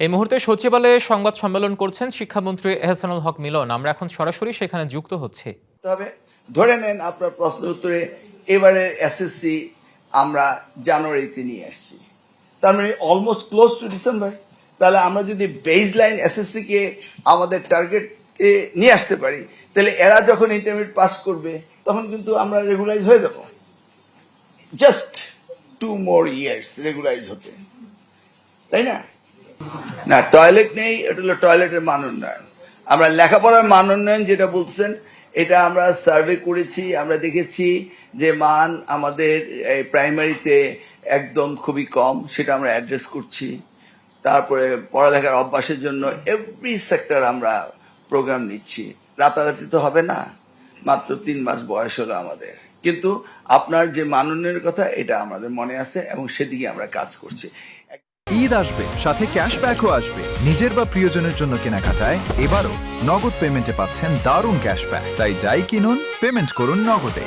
এই মুহূর্তে সচিবালয়ে সংবাদ সম্মেলন করছেন শিক্ষামন্ত্রী এহসানুল হক মিলন। আমরা এখন সরাসরি সেখানে যুক্ত হচ্ছি। তবে ধরে নেন আপনার প্রশ্ন উত্তরে এবারে এসএসসি আমরা জানুয়ারিতে নিয়ে আসছি, তার মানে অলমোস্ট ক্লোজ টু ডিসেম্বর। তাহলে আমরা যদি বেস লাইন এসএসসি কে আমাদের টার্গেটে নিয়ে আসতে পারি, তাহলে এরা যখন ইন্টারমিডিয়েট পাস করবে তখন কিন্তু আমরা রেগুলাইজ হয়ে যাব। জাস্ট 2 more years রেগুলাইজ হতে, তাই না? না, টয়লেট নেই, এটা হলো টয়লেটের মান উন্নয়ন। আমরা লেখাপড়ার মান উন্নয়ন যেটা বলছেন, এটা আমরা সার্ভে করেছি, আমরা দেখেছি যে মান আমাদের প্রাইমারিতে একদম খুবই কম, সেটা আমরা অ্যাড্রেস করছি। তারপরে পড়ালেখার অভ্যাসের জন্য এভরি সেক্টর আমরা প্রোগ্রাম নিচ্ছি। রাতারাতি তো হবে না, মাত্র 3 মাস বয়স হলো আমাদের, কিন্তু আপনার যে মান উন্নয়নের কথা এটা আমাদের মনে আছে এবং সেদিকে আমরা কাজ করছি। ঈদ আসবে, সাথে ক্যাশব্যাকও আসবে। নিজের বা প্রিয়জনের জন্য কেনাকাটায় এবারও নগদ পেমেন্টে পাচ্ছেন দারুণ ক্যাশব্যাক। তাই যাই কিনুন, পেমেন্ট করুন নগদে।